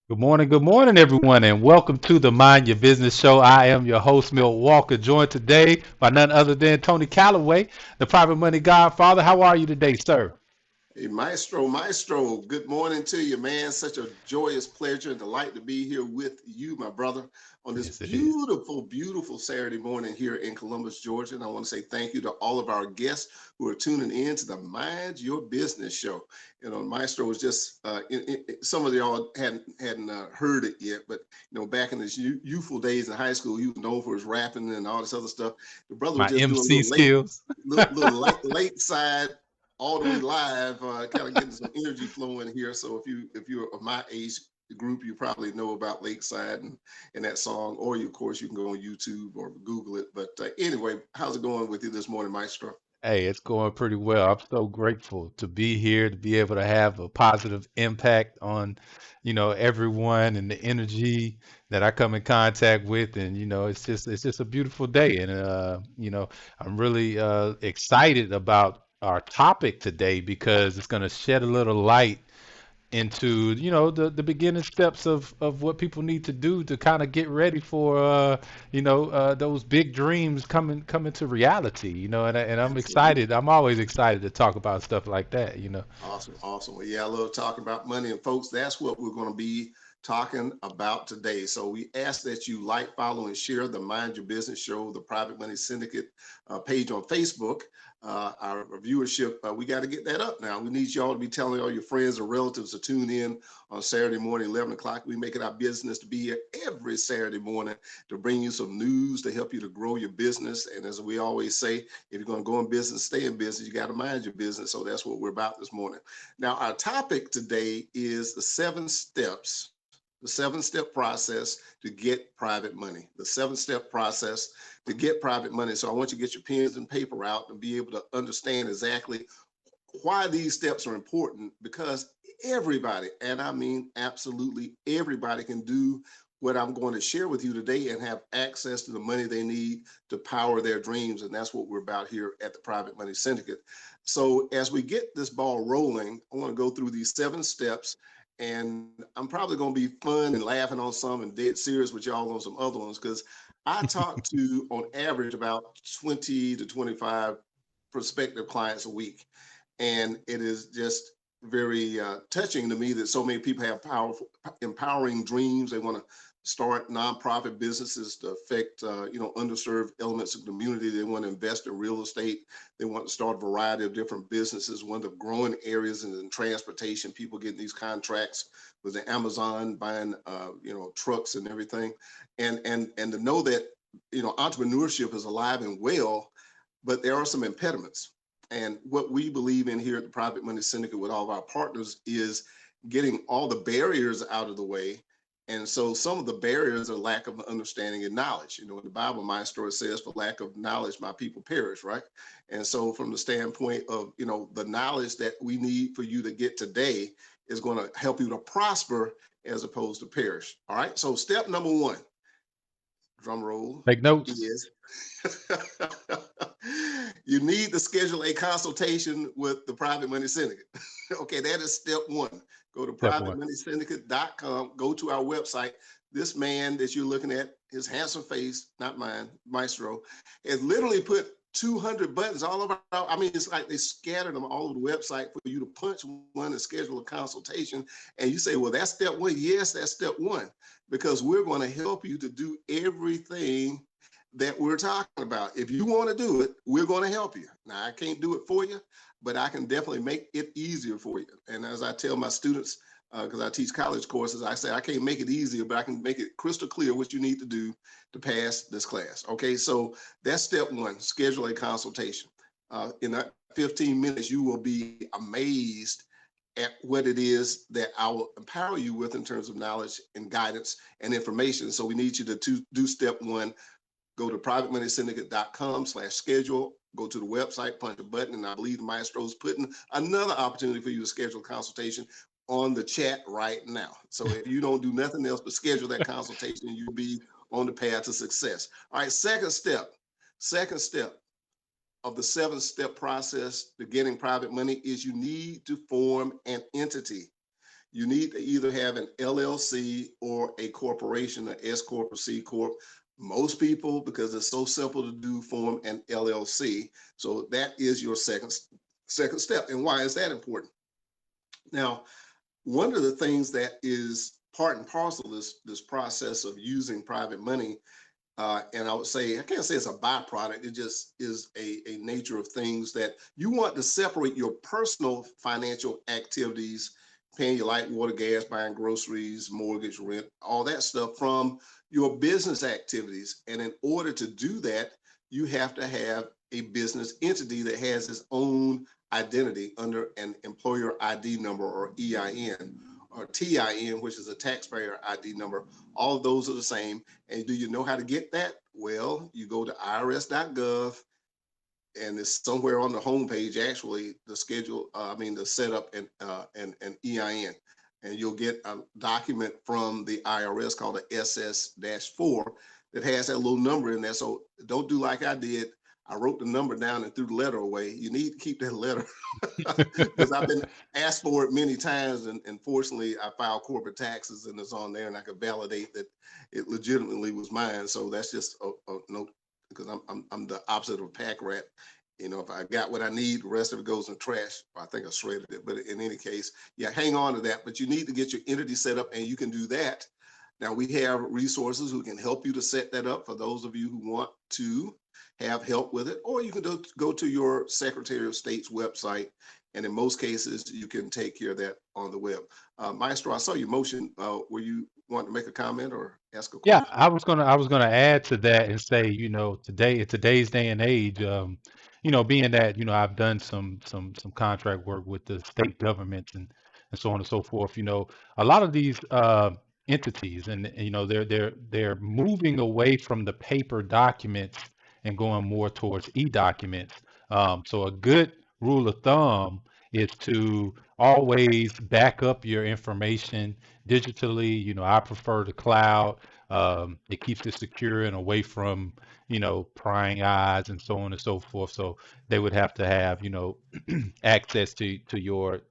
Good morning, everyone, and welcome to the Mind Your Business Show. I am your host, Milt Walker, joined today by none other than Tony Calloway, the Private Money Godfather. How are you today, sir? Hey, Maestro, good morning to you, man. Such a joyous pleasure and delight to be here with you, my brother, on this Yes, it is. beautiful Saturday morning here in Columbus, Georgia. And I want to say thank you to all of our guests who are tuning in to the Mind Your Business Show. Maestro was just, some of y'all hadn't heard it yet, but, back in his youthful days in high school, he was known for his rapping and all this other stuff. The brother was My just doing a MC skills. little late side all the way live, kind of getting some energy flowing here. So if you're of my age group, you probably know about Lakeside and that song, or you, of course you can go on YouTube or Google it. But anyway, how's it going with you this morning, Maestro? Hey, it's going pretty well. I'm so grateful to be here, to be able to have a positive impact on, everyone and the energy that I come in contact with. And, it's just a beautiful day. And, I'm really excited about our topic today because it's going to shed a little light into the beginning steps of what people need to do to kind of get ready for those big dreams coming to reality, and I'm Absolutely. excited. I'm always excited to talk about stuff like that. Awesome. Well, yeah, I love talking about money. And folks, that's what we're going to be talking about today. So we ask that you like, follow, and share the Mind Your Business Show, the Private Money Syndicate page on Facebook. Our viewership, we got to get that up now. We need y'all to be telling all your friends or relatives to tune in on Saturday morning, 11 o'clock. We make it our business to be here every Saturday morning to bring you some news to help you to grow your business. And as we always say, if you're going to go in business, stay in business, you got to mind your business. So that's what we're about this morning. Now, our topic today is the seven step process to get private money, the 7 step process to get private money. So I want you to get your pens and paper out and be able to understand exactly why these steps are important, because everybody, and I mean absolutely everybody, can do what I'm going to share with you today and have access to the money they need to power their dreams. And that's what we're about here at the Private Money Syndicate. So as we get this ball rolling, I want to go through these 7 steps. And I'm probably going to be fun and laughing on some and dead serious with y'all on some other ones, because I talk to, on average, about 20 to 25 prospective clients a week. And it is just very touching to me that so many people have powerful, empowering dreams. They want to start nonprofit businesses to affect, underserved elements of the community. They want to invest in real estate. They want to start a variety of different businesses. One of the growing areas in transportation, people getting these contracts with the Amazon, buying, trucks and everything. And to know that, entrepreneurship is alive and well, but there are some impediments. And what we believe in here at the Private Money Syndicate with all of our partners is getting all the barriers out of the way. And so some of the barriers are lack of understanding and knowledge. In the Bible, my story says, for lack of knowledge, my people perish, right? And so from the standpoint of, the knowledge that we need for you to get today is going to help you to prosper as opposed to perish. All right. So step number one, drum roll, Take notes. is you need to schedule a consultation with the Private Money Syndicate. Okay, that is step one. Go to Step one. privatemoneysyndicate.com, go to our website. This man that you're looking at, his handsome face, not mine, Maestro, has literally put 200 buttons all over. I mean, it's like they scattered them all over the website for you to punch one and schedule a consultation. And you say, well, that's step one. Yes, that's step one, because we're going to help you to do everything that we're talking about. If you want to do it, we're going to help you. Now, I can't do it for you, but I can definitely make it easier for you. And as I tell my students, because I teach college courses, I say I can't make it easier, but I can make it crystal clear what you need to do to pass this class. Okay, so that's step one, schedule a consultation. In that 15 minutes, you will be amazed at what it is that I will empower you with in terms of knowledge and guidance and information. So we need you to do step one. Go to privatemoneysyndicate.com/schedule. Go to the website, punch a button, and I believe the maestro is putting another opportunity for you to schedule a consultation on the chat right now. So if you don't do nothing else but schedule that consultation, you'll be on the path to success. All right, second step of the 7 step process to getting private money is you need to form an entity. you need to either have an LLC or a corporation, an S corp or C corp. Most people, because it's so simple to do, form an LLC. So that is your second step. And why is that important? Now, one of the things that is part and parcel of this process of using private money, and I would say, I can't say it's a byproduct, it just is a nature of things, that you want to separate your personal financial activities, paying your light, water, gas, buying groceries, mortgage, rent, all that stuff, from your business activities. And in order to do that, you have to have a business entity that has its own identity under an employer ID number, or EIN, or TIN, which is a taxpayer ID number. All of those are the same. And do you know how to get that? Well, you go to irs.gov, and it's somewhere on the homepage, actually, the schedule, the setup and EIN. And you'll get a document from the IRS called the SS-4 that has that little number in there. So don't do like I did. I wrote the number down and threw the letter away. You need to keep that letter, because I've been asked for it many times, and fortunately I filed corporate taxes and it's on there, and I could validate that it legitimately was mine. So that's just a note, because I'm the opposite of a pack rat. You know, if I got what I need, the rest of it goes in the trash. I think I shredded it, but in any case, yeah, hang on to that. But you need to get your entity set up, and you can do that. Now, we have resources who can help you to set that up for those of you who want to have help with it, or you can go to your Secretary of State's website, and in most cases, you can take care of that on the web. Maestro, I saw your motion. Were you wanting to make a comment or ask a Yeah, question? I was gonna add to that and say, today, in today's day and age, being that, I've done some contract work with the state governments and so on and so forth, a lot of these entities, and they're moving away from the paper documents and going more towards e-documents. So a good rule of thumb is to always back up your information digitally. I prefer the cloud. It keeps it secure and away from, prying eyes and so on and so forth. So they would have to have, access to your,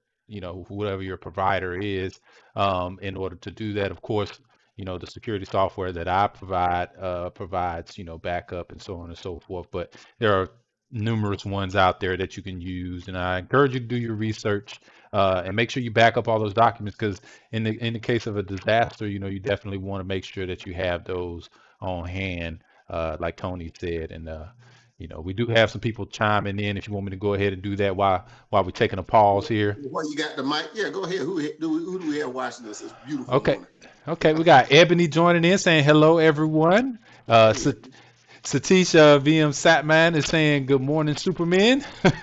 whatever your provider is, in order to do that. Of course, the security software that I provide provides, backup and so on and so forth. But there are numerous ones out there that you can use, and I encourage you to do your research, and make sure you back up all those documents, because in the case of a disaster, you definitely want to make sure that you have those on hand, like Tony said. And we do have some people chiming in. If you want me to go ahead and do that while we're taking a pause here. Well, you got the mic. Yeah, go ahead. Who do we have watching this beautiful Okay. morning? Okay, we got Ebony joining in saying hello, everyone. Hey, Satish VM Satman is saying good morning, Superman. what's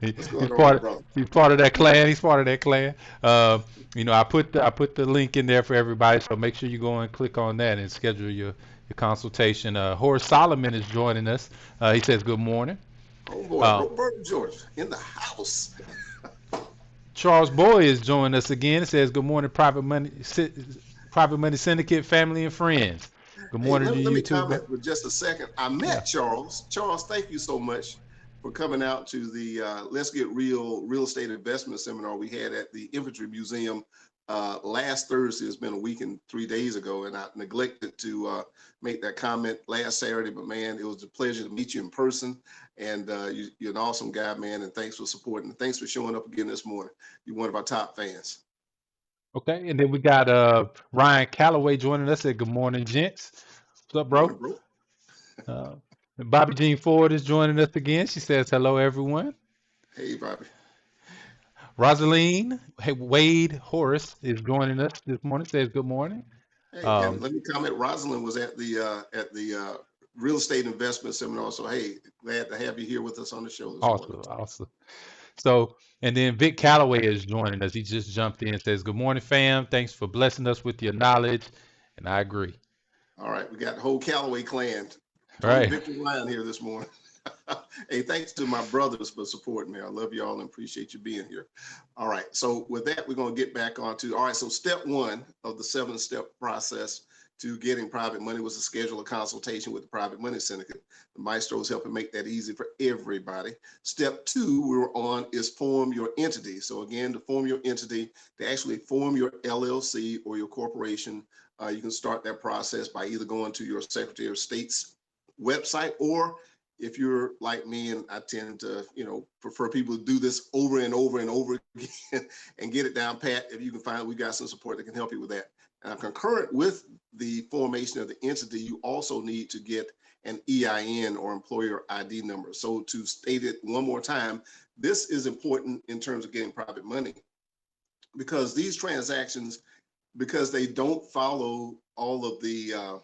He's going on, part of brother? he's part of that clan. He's part of that clan. I put the link in there for everybody, so make sure you go and click on that and schedule your consultation. Horace Solomon is joining us. He says good morning. Homeboy, Uh, Roberto George in the house. Charles Boy is joining us again. It says good morning, Private Money Syndicate family and friends. Good Hey, morning to let you me too, comment bro. for just a second. I Yeah. met Charles. Charles, thank you so much for coming out to the Let's Get Real Estate Investment Seminar we had at the Infantry Museum last Thursday. It's been a week and 3 days ago, and I neglected to make that comment last Saturday. But man, it was a pleasure to meet you in person. And you're an awesome guy, man. And thanks for supporting. Thanks for showing up again this morning. You're one of our top fans. Okay, and then we got Ryan Calloway joining us. Said good morning, gents. What's up, Morning, bro? bro. And Bobby Jean Ford is joining us again. She says hello, everyone. Hey, Bobby. Rosaline Wade Horace is joining us this morning. Says good morning. Hey, and Um, let me comment. Rosalind was at the real estate investment seminar. So hey, glad to have you here with us on the show this morning. awesome, awesome. So, and then Vic Calloway is joining us. He just jumped in and says, good morning, fam. Thanks for blessing us with your knowledge. And I agree. All right, we got the whole Callaway clan. All Tony right. Victor Ryan here this morning. Hey, thanks to my brothers for supporting me. I love you all and appreciate you being here. All right, so with that, we're going to get back on to, all right, so step one of the 7-step process to getting private money was to schedule a consultation with the Private Money Syndicate. The Maestro is helping make that easy for everybody. Step 2 we're on is form your entity. So again, to form your entity, to actually form your LLC or your corporation, you can start that process by either going to your Secretary of State's website, or if you're like me, and I tend to, prefer people to do this over and over and over again and get it down pat, if you can find, we got some support that can help you with that. Concurrent with the formation of the entity, you also need to get an EIN or employer ID number. So to state it one more time, this is important in terms of getting private money, because these transactions, because they don't follow all of the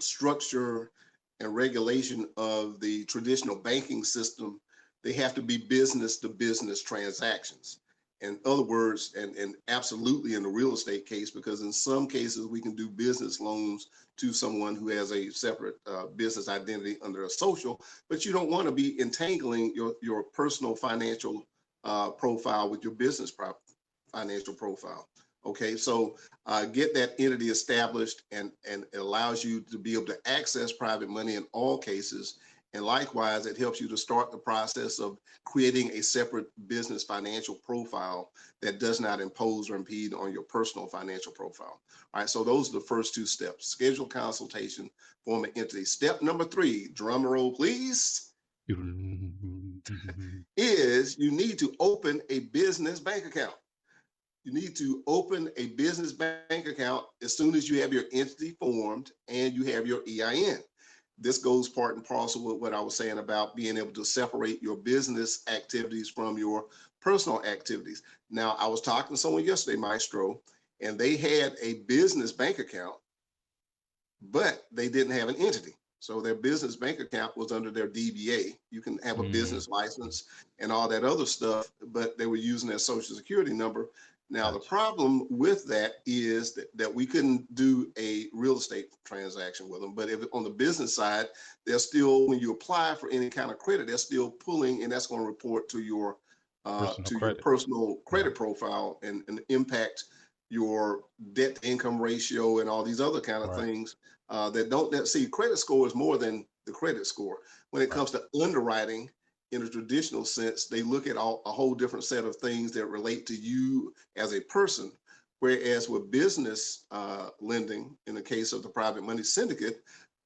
structure and regulation of the traditional banking system, they have to be business to business transactions. In other words, and absolutely in the real estate case, because in some cases we can do business loans to someone who has a separate business identity under a social, but you don't want to be entangling your personal financial profile with your business financial profile. Okay, so get that entity established, and it allows you to be able to access private money in all cases. And likewise, it helps you to start the process of creating a separate business financial profile that does not impose or impede on your personal financial profile. All right, so those are the first 2 steps: schedule consultation, form an entity. Step number 3, drum roll please, is you need to open a business bank account. You need to open a business bank account as soon as you have your entity formed and you have your EIN. This goes part and parcel with what I was saying about being able to separate your business activities from your personal activities. Now, I was talking to someone yesterday, Maestro, and they had a business bank account, but they didn't have an entity. So their business bank account was under their DBA. You can have a business license and all that other stuff, but they were using their social security number. Now, the problem with that is that we couldn't do a real estate transaction with them. But if on the business side, they're still, when you apply for any kind of credit, they're still pulling, and that's going to report to your personal credit profile and impact your debt to income ratio and all these other kind of things that don't see. Credit score is more than the credit score. When it comes to underwriting, in a traditional sense, they look at a whole different set of things that relate to you as a person. Whereas with business lending, in the case of the Private Money Syndicate,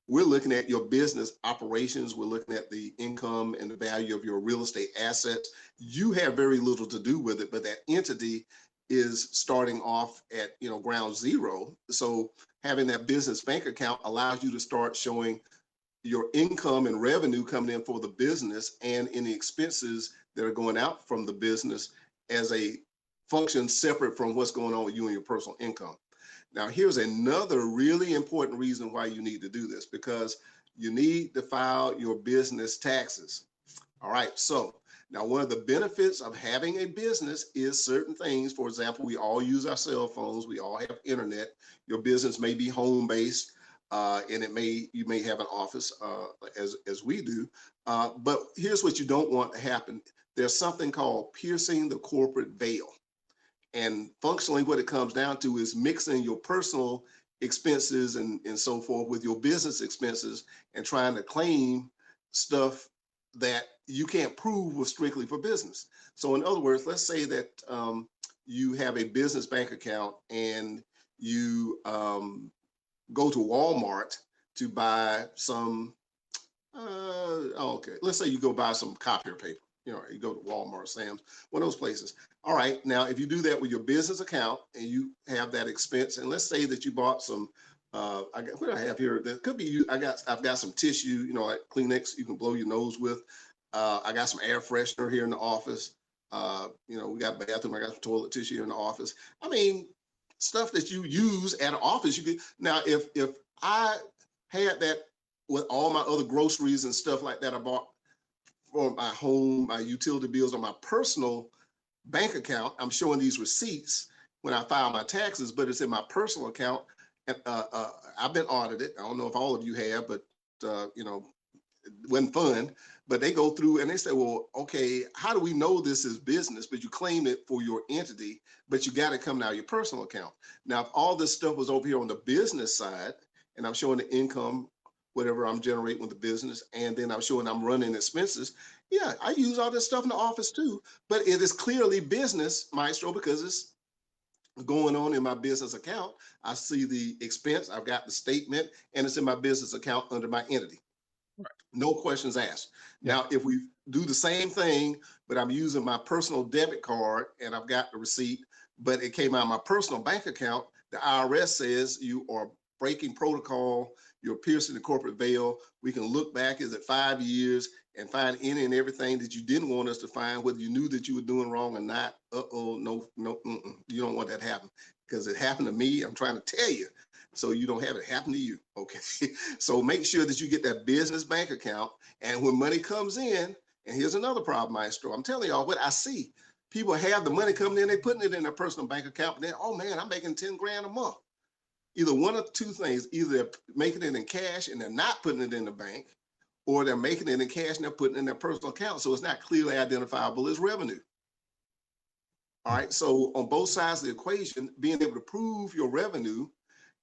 we're looking at your business operations. We're looking at the income and the value of your real estate assets. You have very little to do with it, but that entity is starting off at ground zero. So having that business bank account allows you to start showing your income and revenue coming in for the business and any expenses that are going out from the business as a function separate from what's going on with you and your personal income. Now, here's another really important reason why you need to do this, because you need to file your business taxes. All right, so now one of the benefits of having a business is certain things. For example, we all use our cell phones, we all have internet. Your business may be home-based, and you may have an office as we do. But here's what you don't want to happen. There's something called piercing the corporate veil. And functionally, what it comes down to is mixing your personal expenses and so forth with your business expenses and trying to claim stuff that you can't prove was strictly for business. So in other words, let's say that you have a business bank account and you go to Walmart to buy some, let's say you go buy some copier paper. You go to Walmart, Sam's, one of those places. All right, now if you do that with your business account and you have that expense, and let's say that you bought some, what do I have here? That could be, I've got some tissue, like Kleenex you can blow your nose with. I got some air freshener here in the office. We got bathroom, I got some toilet tissue here in the office. I mean, stuff that you use at an office. You could, now, if I had that with all my other groceries and stuff like that I bought for my home, my utility bills on my personal bank account, I'm showing these receipts when I file my taxes, but it's in my personal account. And I've been audited. I don't know if all of you have, but it wasn't fun. But they go through and they say, well, okay, how do we know this is business? But you claim it for your entity, but you got to come out of your personal account. Now, if all this stuff was over here on the business side, and I'm showing the income, whatever I'm generating with the business, and then I'm showing I'm running expenses, yeah, I use all this stuff in the office too. But it is clearly business, Maestro, because it's going on in my business account. I see the expense, I've got the statement, and it's in my business account under my entity. No questions asked. Yeah. Now, if we do the same thing, but I'm using my personal debit card and I've got the receipt, but it came out of my personal bank account, the IRS says you are breaking protocol, you're piercing the corporate veil. We can look back, is it 5 years, and find any and everything that you didn't want us to find, whether you knew that you were doing wrong or not. No, you don't want that to happen because it happened to me. I'm trying to tell you, so you don't have it happen to you. Okay. So make sure that you get that business bank account. And when money comes in, and here's another problem, Maestro. I'm telling y'all what I see. People have the money coming in, they're putting it in their personal bank account, and then, oh man, I'm making 10 grand a month. Either one of two things, either they're making it in cash and they're not putting it in the bank, or they're making it in cash and they're putting it in their personal account. So it's not clearly identifiable as revenue. All right. So on both sides of the equation, being able to prove your revenue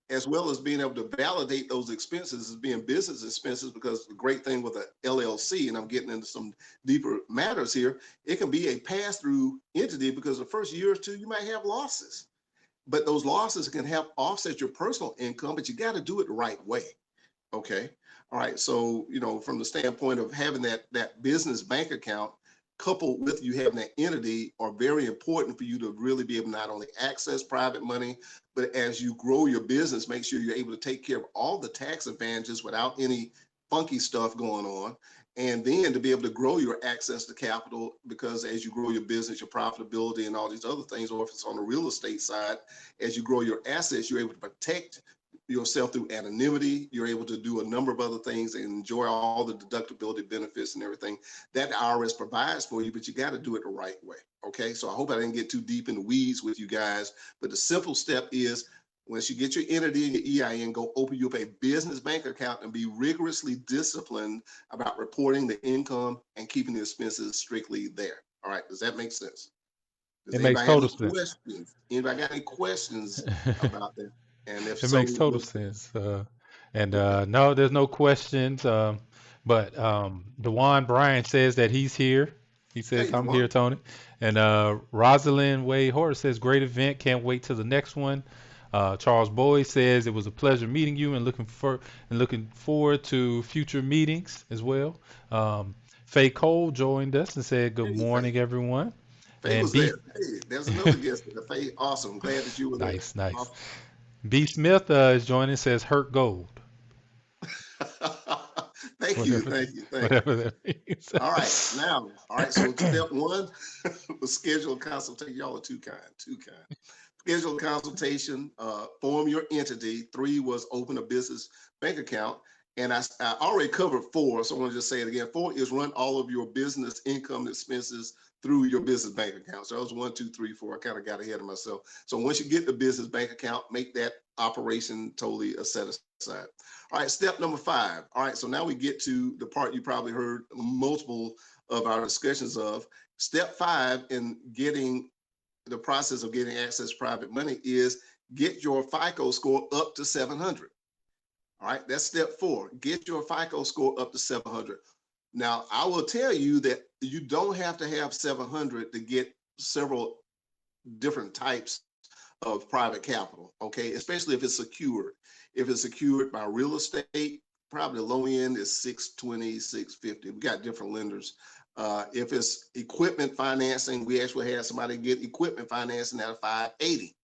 as well as being able to validate those expenses as being business expenses, because the great thing with a LLC, and I'm getting into some deeper matters here, it can be a pass-through entity because the first year or two, you might have losses, but those losses can help offset your personal income, but you got to do it the right way. Okay. All right. So, from the standpoint of having that business bank account coupled with you having that entity are very important for you to really be able to not only access private money, but as you grow your business, make sure you're able to take care of all the tax advantages without any funky stuff going on. And then to be able to grow your access to capital, because as you grow your business, your profitability and all these other things, or if it's on the real estate side, as you grow your assets, you're able to protect yourself through anonymity. You're able to do a number of other things and enjoy all the deductibility benefits and everything that the IRS provides for you, but you got to do it the right way. Okay. So I hope I didn't get too deep in the weeds with you guys, but the simple step is once you get your entity and your EIN, go open you up a business bank account and be rigorously disciplined about reporting the income and keeping the expenses strictly there. All right. Does that make sense? Does It makes anybody have total any sense. questions? Anybody got any questions about that? And if It so, makes total sense. And okay. no, there's no questions. But Dewan Bryan says that he's here. He says, Hey, I'm here, Dewan. Tony. And Rosalind Wade Horace says, great event. Can't wait till the next one. Charles Boyd says it was a pleasure meeting you and looking forward to future meetings as well. Faye Cole joined us and said, good Hey, Faye. morning, everyone. Faye And was B, there. Hey, there's another guest there. Faye, awesome. Glad that you were there. nice, nice. Awesome. B Smith is joining, says hurt gold. Thank you. Whatever, Thank you. Thank you. whatever that means. All right. Now, all right. So step one was schedule a consultation. Y'all are too kind. Too kind. Schedule a consultation, form your entity. 3 was open a business bank account. And I already covered 4, so I want to just say it again. 4 is run all of your business income expenses through your business bank account. So that was 1, 2, 3, 4. I kind of got ahead of myself. So once you get the business bank account, make that operation totally a set aside. All right, step number 5. All right, so now we get to the part you probably heard multiple of our discussions of. Step 5 in getting the process of getting access to private money is get your FICO score up to 700. All right, that's step 4. Get your FICO score up to 700. Now, I will tell you that you don't have to have 700 to get several different types of private capital, okay? Especially if it's secured. If it's secured by real estate, probably the low end is 620, 650. We got different lenders. If it's equipment financing, we actually had somebody get equipment financing at a 580.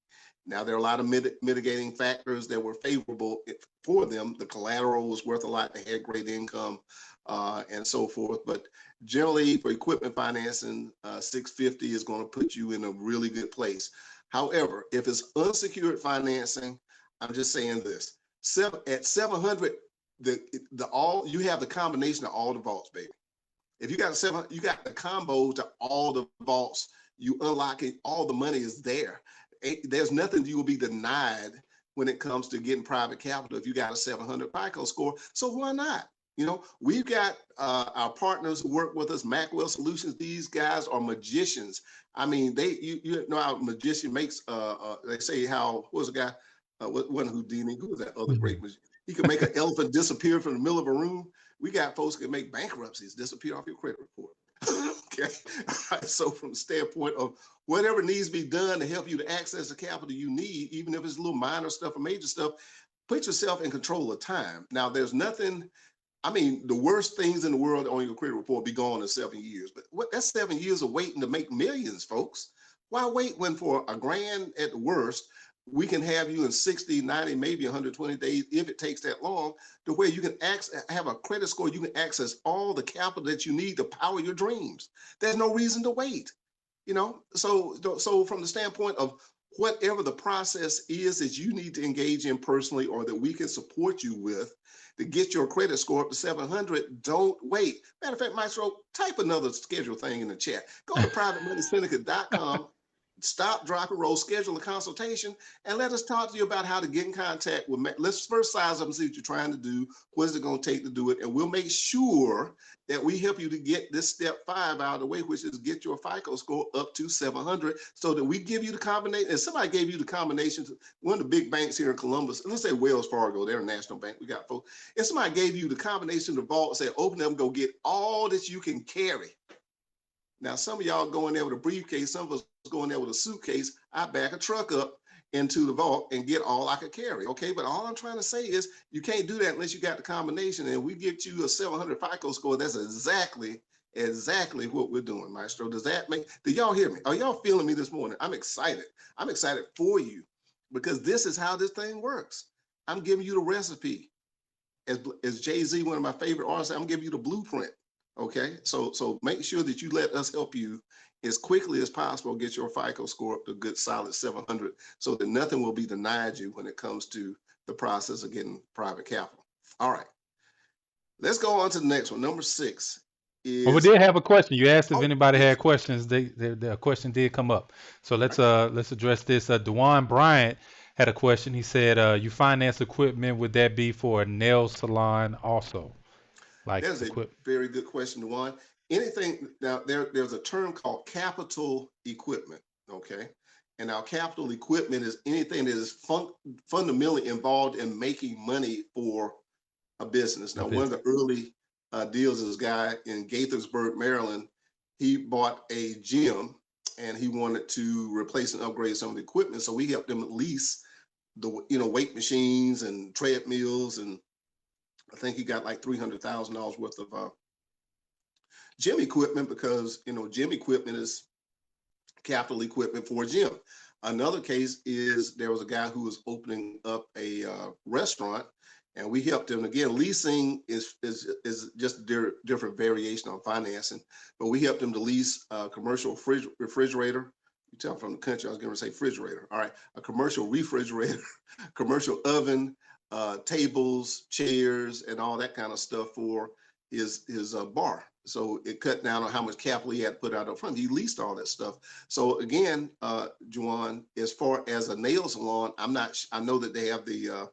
Now, there are a lot of mitigating factors that were favorable for them. The collateral was worth a lot. They had great income and so forth. But generally, for equipment financing, 650 is going to put you in a really good place. However, if it's unsecured financing, I'm just saying this. At 700, you have the combination of all the vaults, baby. If you got a 700, you got the combo to all the vaults. You unlock it, all the money is there. There's nothing you will be denied when it comes to getting private capital if you got a 700 FICO score. So why not? You know, we've got our partners who work with us, Macwell Solutions. These guys are magicians. I mean, you know how a magician makes. They say how what was the guy? One Houdini. Who was that other great magician? He could make an elephant disappear from the middle of a room. We got folks that make bankruptcies disappear off your credit report. Okay. All right. So from the standpoint of whatever needs to be done to help you to access the capital you need, even if it's a little minor stuff or major stuff, put yourself in control of time. Now, there's nothing. I mean, the worst things in the world on your credit report be gone in 7 years. But that's 7 years of waiting to make millions, folks. Why wait when for a grand at the worst, we can have you in 60, 90, maybe 120 days, if it takes that long, to where you can have a credit score, you can access all the capital that you need to power your dreams. There's no reason to wait. You know, so from the standpoint of whatever the process is that you need to engage in personally or that we can support you with to get your credit score up to 700, don't wait. Matter of fact, Maestro, type another schedule thing in the chat. Go to privatemoneysyndicate.com, stop, drop, and roll, schedule a consultation, and let us talk to you about how to get in contact with Let's first size up and see what you're trying to do. What is it going to take to do it? And we'll make sure that we help you to get this step 5 out of the way, which is get your FICO score up to 700, so that we give you the combination. And somebody gave you the combination to one of the big banks here in Columbus. Let's say Wells Fargo, they're a national bank. We got folks. If somebody gave you the combination of the vault, say, open them, go get all that you can carry. Now, some of y'all go in there with a briefcase. Some of us go in there with a suitcase. I back a truck up into the vault and get all I could carry. Okay, but all I'm trying to say is you can't do that unless you got the combination. And we get you a 700 FICO score. That's exactly what we're doing, Maestro. Does that make? Do y'all hear me? Are y'all feeling me this morning? I'm excited. I'm excited for you because this is how this thing works. I'm giving you the recipe. As Jay-Z, one of my favorite artists, I'm giving you the blueprint. Okay, so make sure that you let us help you as quickly as possible get your FICO score up to a good solid 700, so that nothing will be denied you when it comes to the process of getting private capital. All right, let's go on to the next one. Number 6 Well, we is did have a question. You asked if anybody had questions. The question did come up. So let's address this. Dewan Bryant had a question. He said, "You finance equipment. Would that be for a nail salon also, like That is a equipment?" very good question, Dewan. Anything now, there's a term called capital equipment. Okay. And now capital equipment is anything that is fundamentally involved in making money for a business. A Now, one of business. the early deals is this guy in Gaithersburg, Maryland. He bought a gym and he wanted to replace and upgrade some of the equipment. So we helped him lease the weight machines and treadmills, and I think he got like $300,000 worth of gym equipment, because gym equipment is capital equipment for a gym. Another case is there was a guy who was opening up a restaurant, and we helped him. Again, leasing is just different variation on financing, but we helped him to lease a commercial refrigerator. You tell from the country, I was going to say refrigerator. All right, a commercial refrigerator, commercial oven, tables, chairs, and all that kind of stuff for his bar. So it cut down on how much capital he had put out up front. He leased all that stuff. So again, Juwan, as far as a nail salon, I know that they have the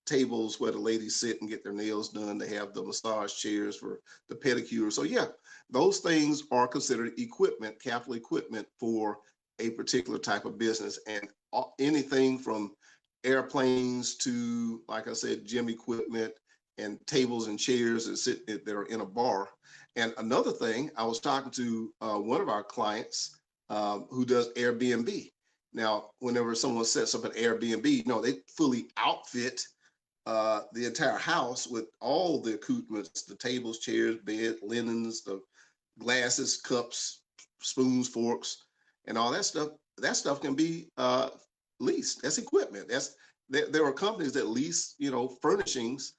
tables where the ladies sit and get their nails done. They have the massage chairs for the pedicure. So yeah, those things are considered equipment, capital equipment for a particular type of business. And anything from airplanes to, like I said, gym equipment and tables and chairs that are in a bar. And another thing, I was talking to one of our clients who does Airbnb. Now, whenever someone sets up an Airbnb, they fully outfit the entire house with all the accoutrements, the tables, chairs, bed, linens, the glasses, cups, spoons, forks, and all that stuff. That stuff can be leased. That's equipment. There are companies that lease, furnishings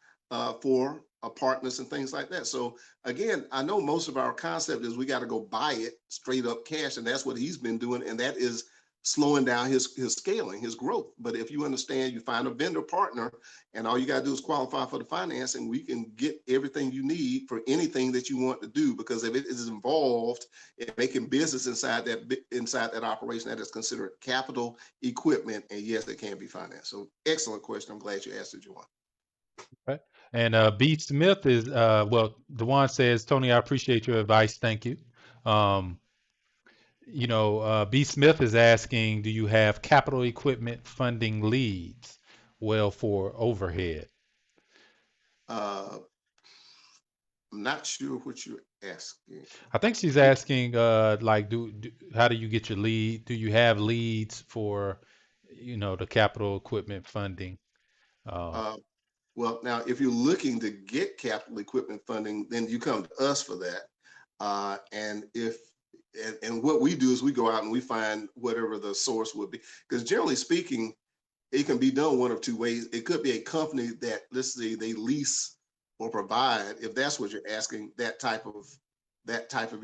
for apartments and things like that. So again, I know most of our concept is we got to go buy it straight up cash, and that's what he's been doing, and that is slowing down his scaling, his growth. But if you understand, you find a vendor partner, and all you got to do is qualify for the financing, we can get everything you need for anything that you want to do. Because if it is involved in making business inside that operation, that is considered capital equipment, and yes, it can be financed. So excellent question. I'm glad you asked it, Juwan. Okay. And B. Smith is, well, Dewan says, Tony, I appreciate your advice. Thank you. Um, B. Smith is asking, do you have capital equipment funding leads? Well, for overhead. Uh, I'm not sure what you're asking. I think she's asking, like, how do you get your lead? Do you have leads for, the capital equipment funding? Um, Uh, well, now, if you're looking to get capital equipment funding, then you come to us for that. And if and what we do is we go out and we find whatever the source would be, because generally speaking, it can be done one of two ways. It could be a company that, let's say, they lease or provide, if that's what you're asking, that type of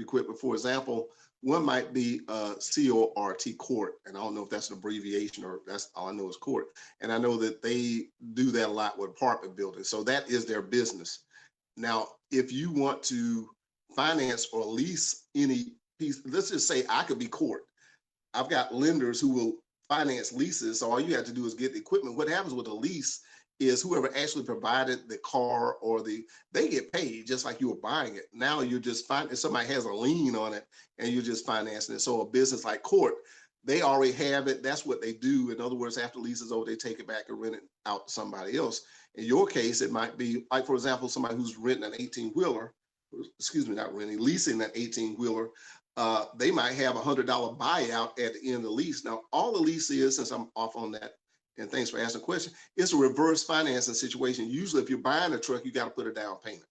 equipment. For example, one might be CORT, and I don't know if that's an abbreviation or that's all I know is court. And I know that they do that a lot with apartment buildings. So that is their business. Now, if you want to finance or lease any piece, let's just say I could be court. I've got lenders who will finance leases. So all you have to do is get the equipment. What happens with a lease is whoever actually provided the car or they get paid just like you were buying it. Now you're just somebody has a lien on it and you're just financing it. So a business like court, they already have it. That's what they do. In other words, after lease is over, they take it back and rent it out to somebody else. In your case, it might be like, for example, somebody who's renting an 18-wheeler, excuse me, not renting, leasing that 18-wheeler. They might have $100 buyout at the end of the lease. Now, all the lease is, since I'm off on that, and thanks for asking the question, it's a reverse financing situation. Usually, if you're buying a truck, you got to put a down payment.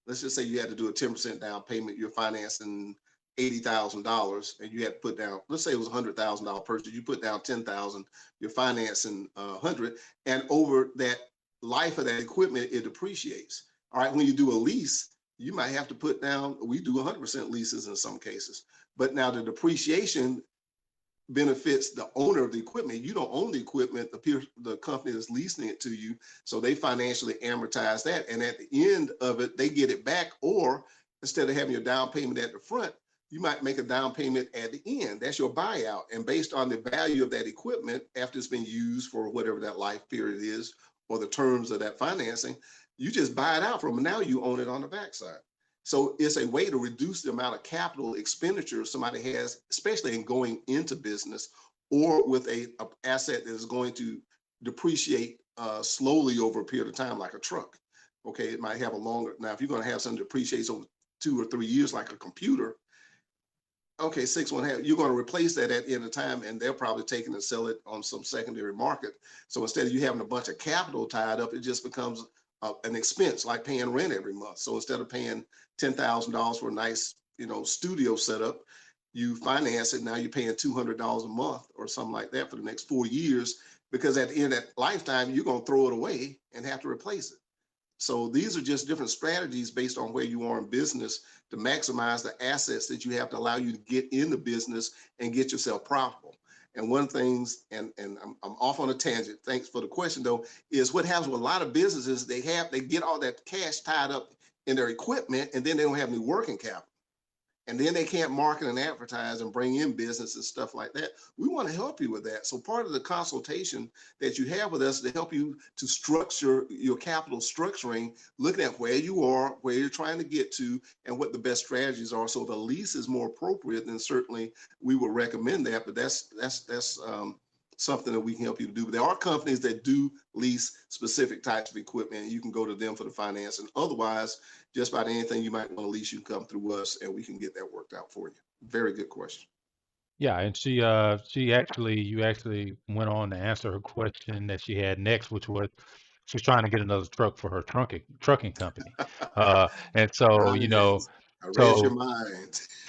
Let's just say you had to do a 10% down payment. You're financing $80,000, and you had to put down. Let's say it was $100,000 purchase. You put down 10,000. You're financing 100, and over that life of that equipment, it depreciates. All right, when you do a lease, you might have to put down. We do 100% leases in some cases, but now the depreciation benefits the owner of the equipment. You don't own the equipment. The company is leasing it to you, so they financially amortize that, and at the end of it, they get it back. Or instead of having your down payment at the front, you might make a down payment at the end. That's your buyout, and based on the value of that equipment after it's been used for whatever that life period is or the terms of that financing, you just buy it out from them. Now you own it on the backside. So it's a way to reduce the amount of capital expenditure somebody has, especially in going into business or with a asset that is going to depreciate slowly over a period of time, like a truck. Okay, it might have a longer. Now, if you're going to have something that depreciates over 2 or 3 years, like a computer, okay, 6.5, you're going to replace that at the end of time, and they're probably taking and sell it on some secondary market. So instead of you having a bunch of capital tied up, it just becomes an expense, like paying rent every month. So instead of paying $10,000 for a nice, studio setup, you finance it. Now you're paying $200 a month or something like that for the next 4 years, because at the end of that lifetime, you're going to throw it away and have to replace it. So these are just different strategies based on where you are in business to maximize the assets that you have to allow you to get in the business and get yourself profitable. And one things, and I'm off on a tangent. Thanks for the question though, is what happens with a lot of businesses, they get all that cash tied up in their equipment, and then they don't have any working capital. And then they can't market and advertise and bring in business and stuff like that. We want to help you with that. So part of the consultation that you have with us to help you to structure your capital structuring, looking at where you are, where you're trying to get to, and what the best strategies are. So the lease is more appropriate, then certainly we would recommend that. But that's something that we can help you to do. But there are companies that do lease specific types of equipment, and you can go to them for the finance. And otherwise, just about anything you might want to lease, you can come through us and we can get that worked out for you. Very good question. Yeah, and you actually went on to answer her question that she had next, which was she's trying to get another truck for her trucking company. And so, Nice. I read your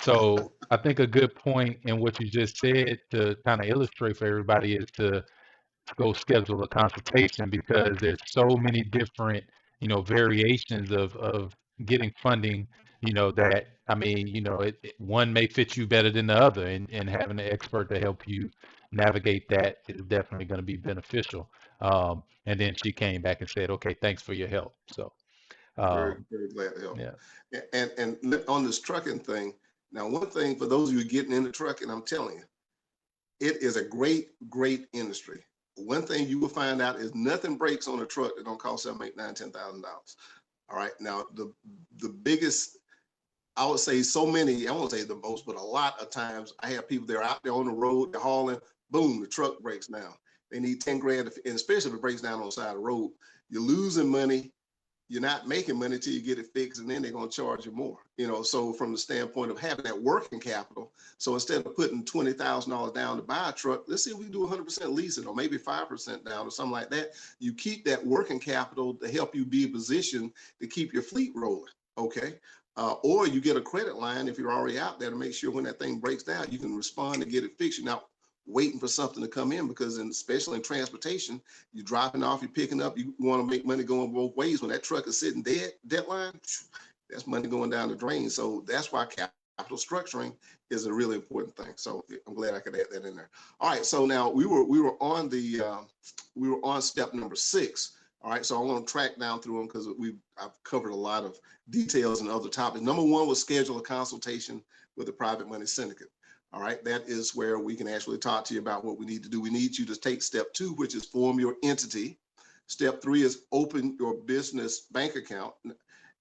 so mind. I think a good point in what you just said to kind of illustrate for everybody is to go schedule a consultation, because there's so many different, variations of getting funding, that I mean, one may fit you better than the other, and having an expert to help you navigate that is definitely going to be beneficial. And then she came back and said, okay, thanks for your help. So, Very, um, very glad to help. yeah. And on this trucking thing, now one thing for those of you getting into trucking, I'm telling you, it is a great, great industry. one thing you will find out is nothing breaks on a truck that don't cost $7, 8, 9, $10,000. All right. Now the biggest, I would say so many, I won't say the most, but a lot of times I have people, they're out there on the road, they're hauling, boom, the truck breaks down. They need 10 grand, and especially if it breaks down on the side of the road, you're losing money. You're not making money till you get it fixed, and then they're going to charge you more. So from the standpoint of having that working capital, so instead of putting $20,000 down to buy a truck, let's see if we do 100% leasing or maybe 5% down or something like that. You keep that working capital to help you be in position to keep your fleet rolling. Okay. Or you get a credit line if you're already out there to make sure when that thing breaks down, you can respond and get it fixed. You're not waiting for something to come in, because especially in transportation, you're dropping off, you're picking up, you want to make money going both ways. When that truck is sitting deadline, that's money going down the drain. So that's why capital structuring is a really important thing. So I'm glad I could add that in there. All right. So now we were on step number 6. All right. So I want to track down through them because I've covered a lot of details and other topics. Number 1 was schedule a consultation with the Private Money Syndicate. All right, that is where we can actually talk to you about what we need to do. We need you to take step 2, which is form your entity. Step 3 is open your business bank account.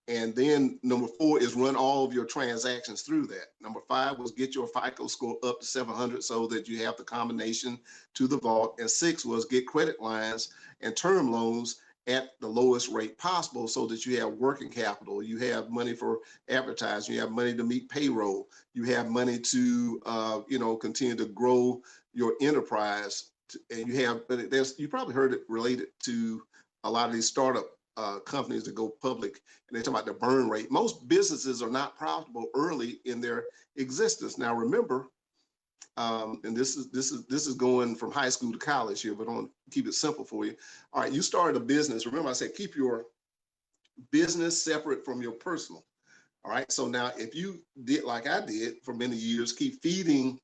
And then number 4 is run all of your transactions through that. Number 5 was get your FICO score up to 700 so that you have the combination to the vault. And 6 was get credit lines and term loans at the lowest rate possible so that you have working capital, you have money for advertising, you have money to meet payroll, you have money to, continue to grow your enterprise. And you probably heard it related to a lot of these startup companies that go public, and they talk about the burn rate. Most businesses are not profitable early in their existence. Now, remember, and this is going from high school to college here, but I want to keep it simple for you. All right, you started a business. Remember, I said keep your business separate from your personal. All right, so now if you did like I did for many years, keep feeding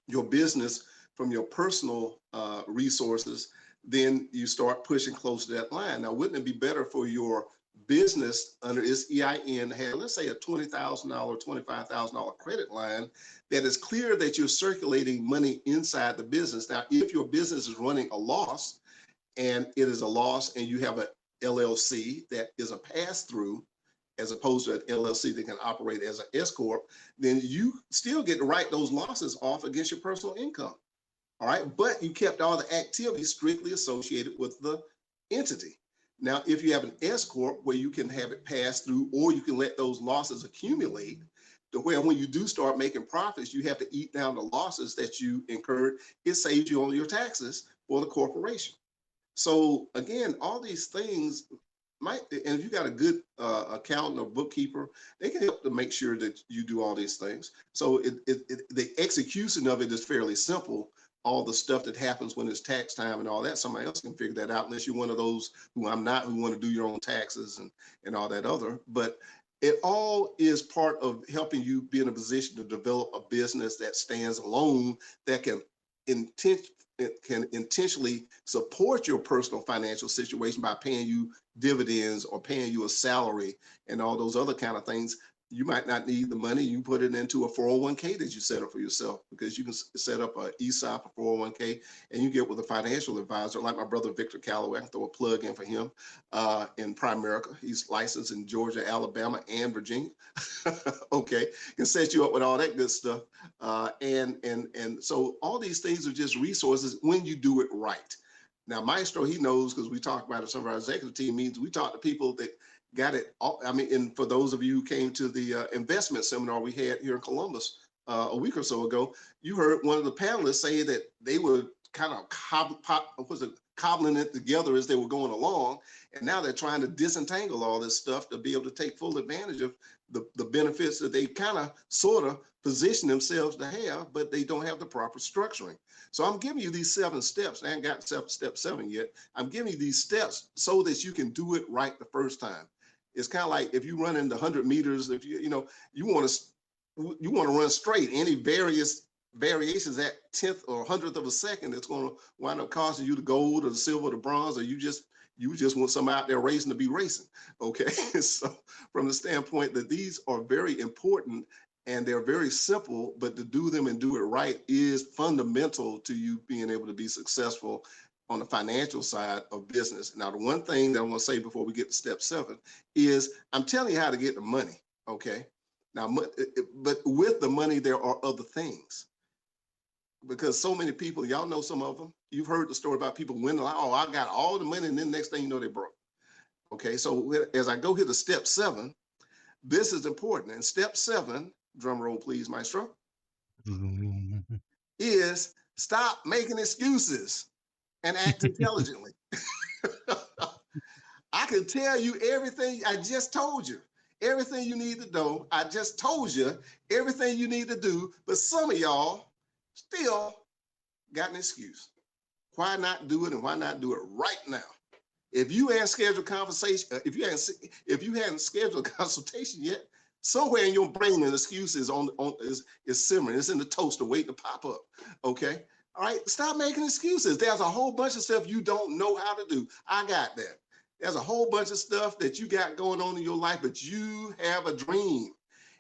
your business from your personal resources, then you start pushing close to that line. Now, wouldn't it be better for your business under its EIN to have, let's say, a $20,000, $25,000 credit line that is clear that you're circulating money inside the business? Now, if your business is running a loss, and it is a loss, and you have an LLC that is a pass-through, as opposed to an LLC that can operate as an S corp, then you still get to write those losses off against your personal income. All right, but you kept all the activities strictly associated with the entity. Now, if you have an S corp where you can have it pass through, or you can let those losses accumulate to where when you do start making profits, you have to eat down the losses that you incurred. It saves you on your taxes for the corporation. So again, all these things and if you got a good accountant or bookkeeper, they can help to make sure that you do all these things. So the execution of it is fairly simple. All the stuff that happens when it's tax time and all that, somebody else can figure that out, unless you're one of those who I'm not, who want to do your own taxes and all that other. But it all is part of helping you be in a position to develop a business that stands alone, that can intentionally support your personal financial situation by paying you dividends or paying you a salary and all those other kind of things. You might not need the money. You put it into a 401k that you set up for yourself, because you can set up an ESOP, a 401k, and you get with a financial advisor like my brother Victor Calloway. I can throw a plug in for him in Primerica. He's licensed in Georgia, Alabama, and Virginia. Okay, can set you up with all that good stuff. And so all these things are just resources when you do it right. Now, Maestro, he knows, because we talk about it. Some of our executive team meetings, we talk to people that got it all. I mean, and for those of you who came to the investment seminar we had here in Columbus a week or so ago, you heard one of the panelists say that they were kind of cobbling it together as they were going along, and now they're trying to disentangle all this stuff to be able to take full advantage of the benefits that they kind of sort of position themselves to have, but they don't have the proper structuring. So I'm giving you these 7 steps. I haven't got step 7 yet. I'm giving you these steps so that you can do it right the first time. It's kind of like if you run into 100 meters, if you want to run straight, any variations at 10th or 100th of a second, it's going to wind up costing you the gold or the silver or the bronze, or you just want somebody out there racing to be racing. Okay. So from the standpoint that these are very important and they're very simple, but to do them and do it right is fundamental to you being able to be successful on the financial side of business. Now, the one thing that I want to say before we get to step 7 is I'm telling you how to get the money. Okay. Now, but with the money, there are other things, because so many people, y'all know some of them. You've heard the story about people winning. Oh, I got all the money, and then next thing you know, they broke. Okay. So as I go here to step 7, this is important. And step 7, drum roll, please, maestro, is stop making excuses and act intelligently. I can tell you everything I just told you, everything you need to know. I just told you everything you need to do, but some of y'all still got an excuse. Why not do it, and why not do it right now? If you hadn't scheduled conversation, if you hadn't scheduled a consultation yet, somewhere in your brain an excuse is is simmering. It's in the toaster waiting to pop up. Okay. All right. Stop making excuses. There's a whole bunch of stuff you don't know how to do. I got that. There's a whole bunch of stuff that you got going on in your life, but you have a dream.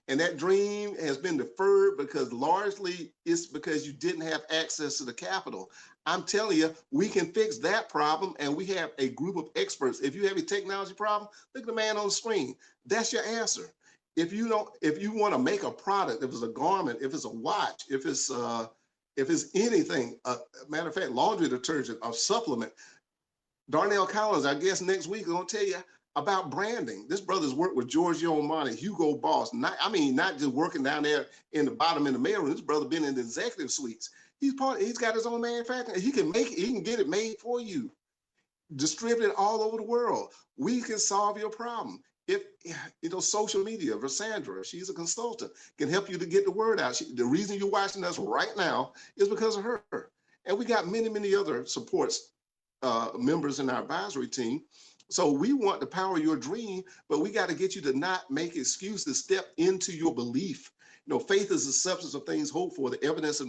And that dream has been deferred because largely it's because you didn't have access to the capital. I'm telling you, we can fix that problem, and we have a group of experts. If you have a technology problem, look at the man on the screen. That's your answer. If you want to make a product, if it's a garment, if it's a watch, if it's anything, matter of fact, laundry detergent or supplement, Darnell Collins, I guess next week, is going to tell you about branding. This brother's worked with Giorgio Armani, Hugo Boss. Not just working down there in the bottom in the mailroom. This brother been in the executive suites. He's got his own manufacturing. He can make it. He can get it made for you, distributed all over the world. We can solve your problem. If social media, Versandra, she's a consultant, can help you to get the word out. The reason you're watching us right now is because of her. And we got many, many other supports, members in our advisory team. So we want to power your dream, but we got to get you to not make excuses, step into your belief. Faith is the substance of things hoped for, the evidence of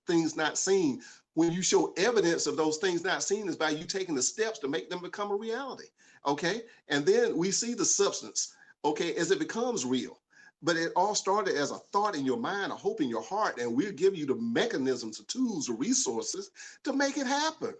things not seen. When you show evidence of those things not seen is by you taking the steps to make them become a reality. Okay. And then we see the substance, okay, as it becomes real. But it all started as a thought in your mind, a hope in your heart, and we'll give you the mechanisms, the tools, the resources to make it happen.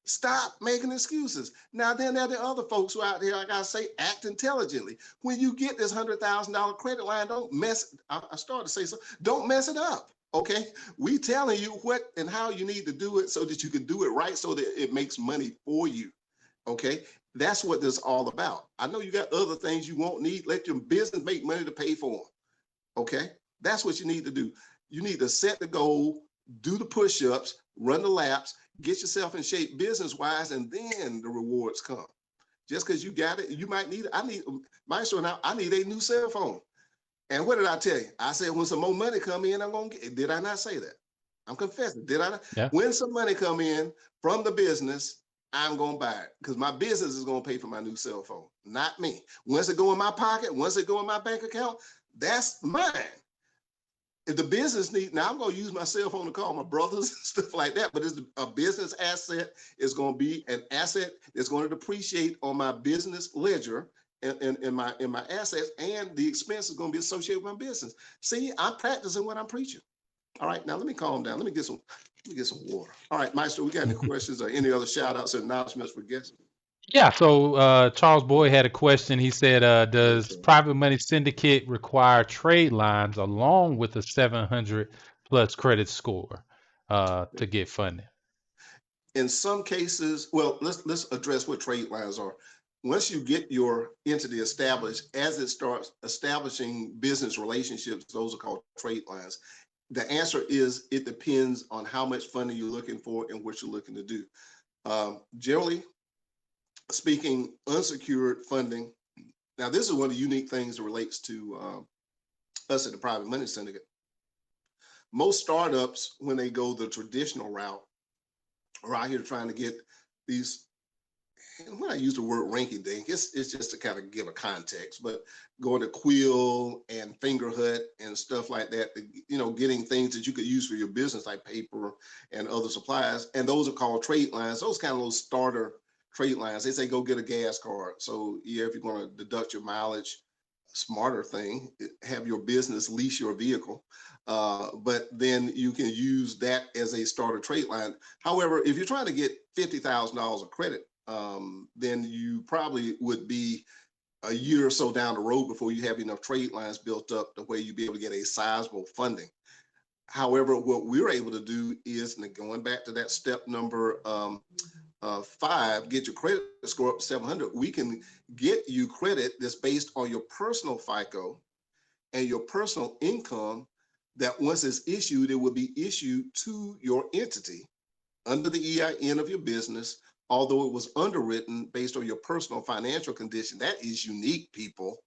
Stop making excuses. Now, then there are the other folks who out there, like I say, act intelligently. When you get this $100,000 credit line, I started to say so, don't mess it up. Okay. We telling you what and how you need to do it so that you can do it right, so that it makes money for you. Okay. That's what this is all about. I know you got other things you won't need. Let your business make money to pay for them. Okay. That's what you need to do. You need to set the goal, do the push-ups, run the laps, get yourself in shape business-wise, and then the rewards come. Just because you got it, you might need it. I need a new cell phone. And what did I tell you? I said, when some more money come in, I'm going to get it. Did I not say that? I'm confessing. Did I not? Yeah. When some money come in from the business, I'm going to buy it, because my business is going to pay for my new cell phone, not me. Once it go in my pocket, once it go in my bank account, that's mine. If the business now I'm going to use my cell phone to call my brothers and stuff like that, but it's a business asset. It's going to be an asset that's going to depreciate on my business ledger and in my assets, and the expense is going to be associated with my business. See, I'm practicing what I'm preaching. All right, now let me calm down. Let me get some water. All right, Maestro, we got any questions or any other shout outs or announcements for guests? Yeah, so Charles Boyd had a question. He said, does Private Money Syndicate require trade lines along with a 700 plus credit score to get funding? In some cases, well, let's address what trade lines are. Once you get your entity established, as it starts establishing business relationships, those are called trade lines. The answer is it depends on how much funding you're looking for and what you're looking to do. Generally speaking, unsecured funding. Now, this is one of the unique things that relates to us at the Private Money Syndicate. Most startups, when they go the traditional route, are out here trying to get these. When I use the word ranky dink, it's just to kind of give a context, but going to Quill and Fingerhut and stuff like that, getting things that you could use for your business like paper and other supplies. And those are called trade lines. Those kind of those starter trade lines. They say, go get a gas card. So yeah, if you're going to deduct your mileage, smarter thing, have your business lease your vehicle, but then you can use that as a starter trade line. However, if you're trying to get $50,000 of credit, then you probably would be a year or so down the road before you have enough trade lines built up the way you'd be able to get a sizable funding. However, what we're able to do is, and going back to that step number 5, get your credit score up to 700. We can get you credit that's based on your personal FICO and your personal income, that once it's issued, it will be issued to your entity under the EIN of your business, although it was underwritten based on your personal financial condition. That is unique, people.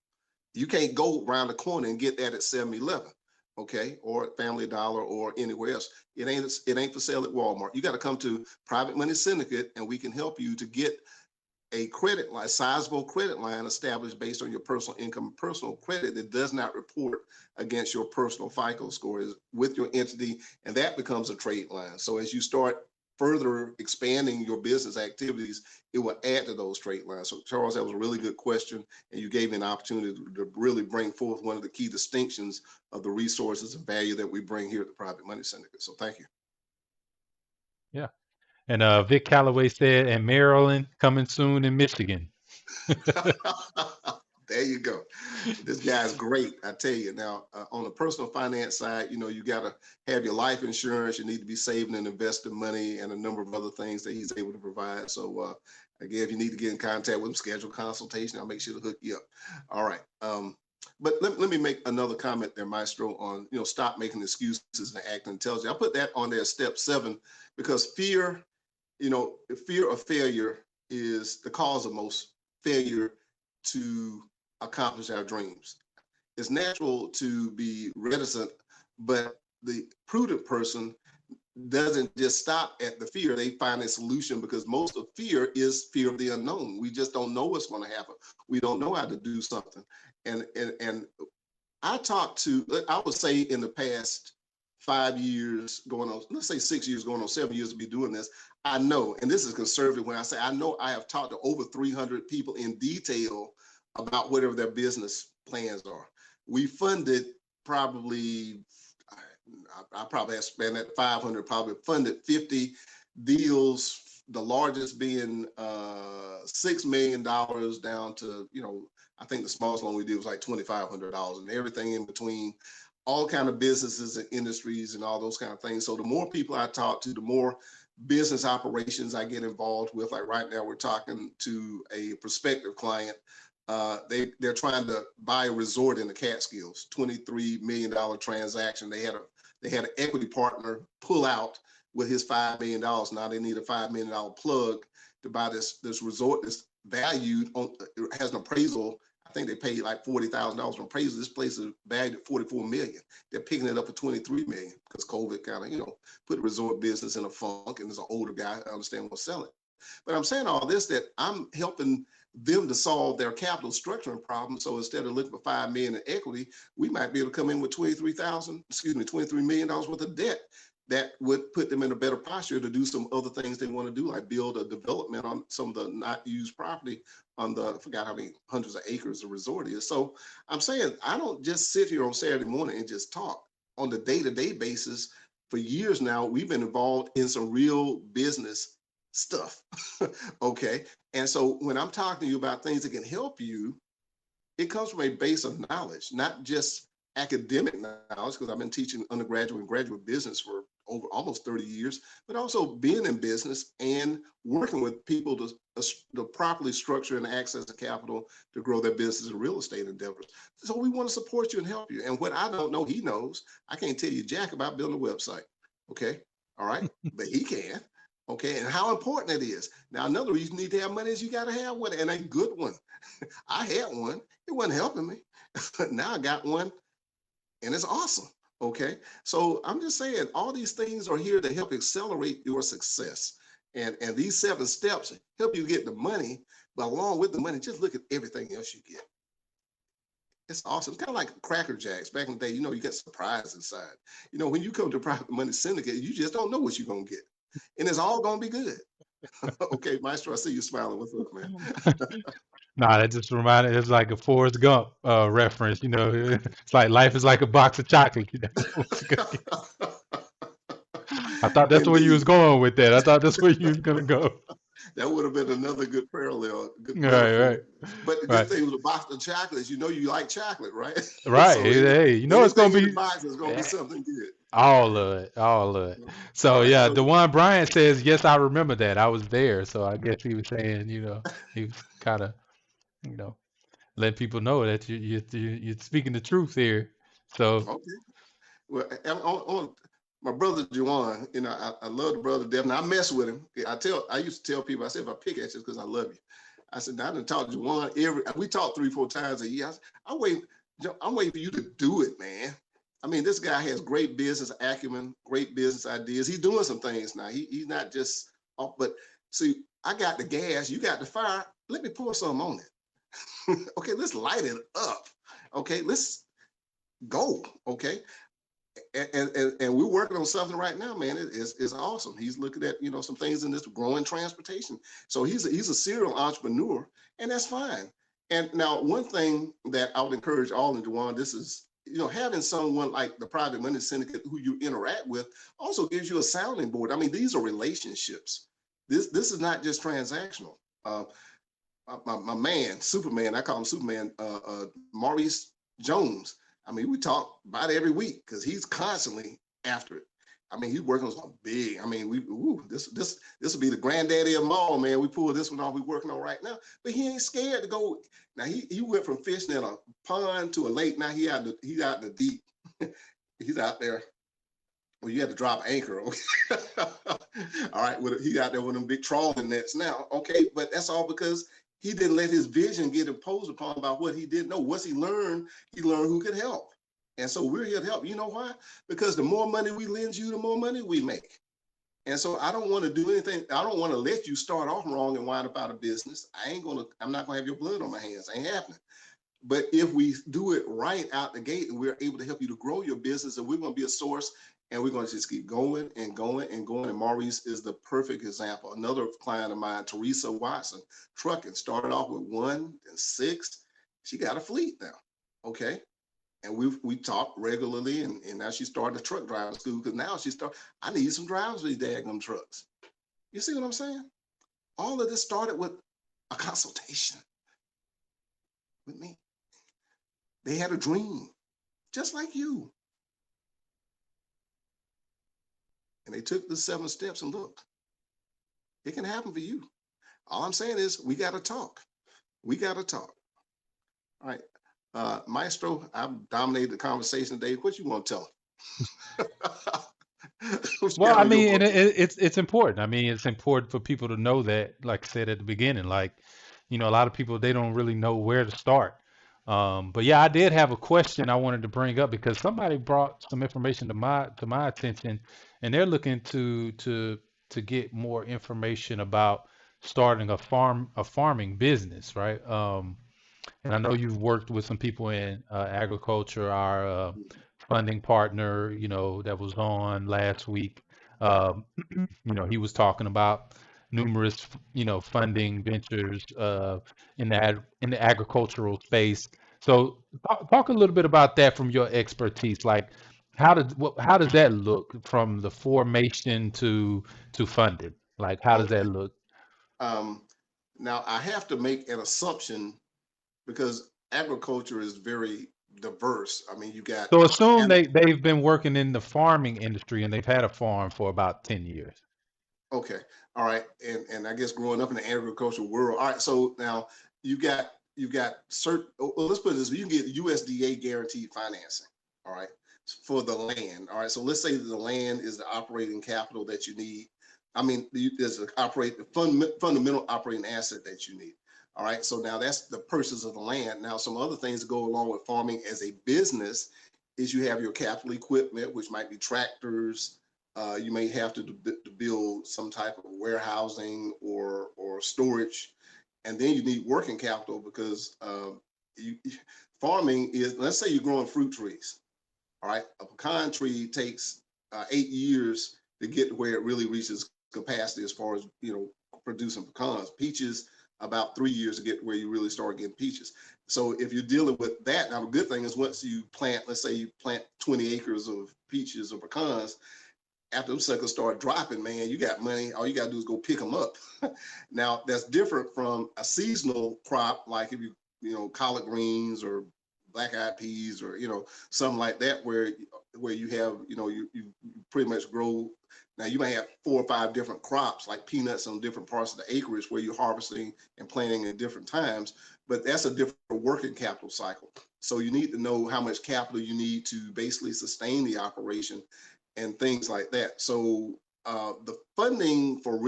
You can't go around the corner and get that at 7-Eleven, okay, or at Family Dollar or anywhere else. It ain't for sale at Walmart. You got to come to Private Money Syndicate, and we can help you to get a credit line, sizable credit line established based on your personal income, personal credit that does not report against your personal FICO scores with your entity, and that becomes a trade line. So as you start further expanding your business activities, it will add to those trade lines. So Charles, that was a really good question, and you gave me an opportunity to really bring forth one of the key distinctions of the resources and value that we bring here at the Private Money Syndicate. So thank you. Yeah. And Vic Calloway said, and Maryland coming soon in Michigan. There you go. This guy's great. I tell you now, on the personal finance side, you got to have your life insurance. You need to be saving and investing money and a number of other things that he's able to provide. So again, if you need to get in contact with him, schedule consultation. I'll make sure to hook you up. All right. But let me make another comment there, Maestro, on, stop making excuses and act intelligent. I put that on there, step 7, because fear of failure is the cause of most failure to accomplish our dreams. It's natural to be reticent, but the prudent person doesn't just stop at the fear. They find a solution, because most of fear is fear of the unknown. We just don't know what's going to happen. We don't know how to do something. And I would say in the past 5 years going on, let's say 6 years going on 7 years to be doing this, I know, and this is conservative when I say I know, I have talked to over 300 people in detail about whatever their business plans are. We funded probably, I probably have spent that 500, probably funded 50 deals, the largest being $6 million down to, I think the smallest one we did was like $2,500, and everything in between, all kind of businesses and industries and all those kind of things. So the more people I talk to, the more business operations I get involved with. Like right now, we're talking to a prospective client. They're trying to buy a resort in the Catskills, $23 million transaction. They had an equity partner pull out with his $5 million. Now they need a $5 million plug to buy this resort that's valued on, it has an appraisal. I think they paid like $40,000 on appraisal. This place is valued at $44 million. They're picking it up for $23 million because COVID kind of, put the resort business in a funk, and there's an older guy, I understand, will sell it. But I'm saying all this, that I'm helping them to solve their capital structuring problem. So instead of looking for $5 million in equity, we might be able to come in with $23 million worth of debt that would put them in a better posture to do some other things they want to do, like build a development on some of the not used property on I forgot how many hundreds of acres the resort is. So I'm saying, I don't just sit here on Saturday morning and just talk. On the day-to-day basis, for years now, we've been involved in some real business stuff. Okay. And so when I'm talking to you about things that can help you, it comes from a base of knowledge, not just academic knowledge, because I've been teaching undergraduate and graduate business for over almost 30 years, but also being in business and working with people to properly structure and access the capital to grow their business and real estate endeavors. So we want to support you and help you. And what I don't know, he knows. I can't tell you jack about building a website. Okay. All right. But he can. Okay. And how important it is. Now, another reason you need to have money is you got to have one, and a good one. I had one. It wasn't helping me. Now I got one, and it's awesome. Okay. So I'm just saying, all these things are here to help accelerate your success. And these 7 steps help you get the money, but along with the money, just look at everything else you get. It's awesome. It's kind of like Cracker Jacks back in the day. You get surprise inside. When you come to Private Money Syndicate, you just don't know what you're going to get. And it's all going to be good. Okay, Maestro, I see you smiling. What's up, man? Nah, that just reminded. It's like a Forrest Gump reference. It's like life is like a box of chocolate. I thought that's where you was Indeed. going with that. I thought that's where you was gonna go. That would have been another good parallel, good Right, metaphor. right, But the good right, thing with a box of chocolates, you know you like chocolate, right? right. So Hey, it's gonna anything in the be box is going to be eh, something good. all of it, all of it. All So right. yeah, So Dewan Bryant says, yes, I remember that. I was there. So I guess he was saying, he was kind of, you know, letting people know that you're speaking the truth here. So okay. Well, my brother Juwan, I love the brother Devin. I mess with him. I used to tell people, I said, if I pick at you, it's because I love you. I said, I done talked to Juwan we talk 3-4 times a year. I'm waiting for you to do it, man. I mean, this guy has great business acumen, great business ideas. He's doing some things now. He's not just off, but see, I got the gas, you got the fire. Let me pour some on it. Okay, let's light it up. Okay, let's go. Okay, and we're working on something right now, man. It's awesome. He's looking at some things in this growing transportation. So he's a serial entrepreneur, and that's fine. And now one thing that I would encourage all in Juwan, this is having someone like the Private Money Syndicate who you interact with also gives you a sounding board. I mean, these are relationships. This is not just transactional. My man, Superman, I call him Superman, Maurice Jones. I mean, we talk about it every week because he's constantly after it. I mean, he's working on something big. I mean, this will be the granddaddy of them all, man. We pulled this one off. We're working on right now, but he ain't scared to go. Now he went from fishing in a pond to a lake. Now he's out in the deep. He's out there. Well, you have to drop anchor. Okay? All right, he out there with them big trawling nets now. Okay, but that's all because he didn't let his vision get imposed upon about what he didn't know. Once he learned who could help. And so we're here to help. You know why? Because the more money we lend you, the more money we make. And so I don't want to do anything. I don't want to let you start off wrong and wind up out of business. I'm not gonna have your blood on my hands. Ain't happening. But if we do it right out the gate and we're able to help you to grow your business, and we're going to be a source, and we're going to just keep going and going and going. And Maurice is the perfect example. Another client of mine, Teresa Watson, trucking, started off with 1 and 6. She got a fleet now. Okay. And we talk regularly, and now she's starting a truck driving school because now I need some drivers for these daggum trucks. You see what I'm saying? All of this started with a consultation with me. They had a dream, just like you. And they took the 7 steps and look, it can happen for you. All I'm saying is we got to talk. We got to talk. All right. Maestro, I've dominated the conversation today. What you want to tell them? What you well, got I on your mean, and bucket? it's important. I mean, it's important for people to know that, like I said at the beginning, like, a lot of people they don't really know where to start. But yeah, I did have a question I wanted to bring up because somebody brought some information to my attention, and they're looking to get more information about starting a farming business, right? And I know you've worked with some people in agriculture. Our funding partner, that was on last week, um, he was talking about numerous, funding ventures in the agricultural space. So talk a little bit about that from your expertise. Like, how does that look from the formation to funding? Like, how does that Okay. look? Um, Now I have to make an assumption because agriculture is very diverse. I mean, you got So assume and they've been working in the farming industry and they've had a farm for about 10 years. okay, all right, and I guess growing up in the agricultural world. All right, so now you got certain. Well, let's put it this way: you can get USDA guaranteed financing. All right, for the land. All right, so let's say that the land is the operating capital that you need. I mean, there's a fundamental operating asset that you need. All right, so now that's the purchase of the land. Now, some other things that go along with farming as a business is you have your capital equipment, which might be tractors, you may have to build some type of warehousing or storage, and then you need working capital because you, farming is. Let's say you're growing fruit trees. All right, a pecan tree takes 8 years to get to where it really reaches capacity as far as producing pecans. Peaches about 3 years to get where you really start getting peaches. So if you're dealing with that, now the good thing is once you plant, let's say you plant 20 acres of peaches or pecans, after them suckers start dropping, man, you got money. All you got to do is go pick them up. Now, that's different from a seasonal crop, like if collard greens or black eyed peas or, something like that, where you have, you pretty much grow. Now, you may have 4 or 5 different crops, like peanuts on different parts of the acreage where you're harvesting and planting at different times, but that's a different working capital cycle. So you need to know how much capital you need to basically sustain the operation and things like that. So the funding for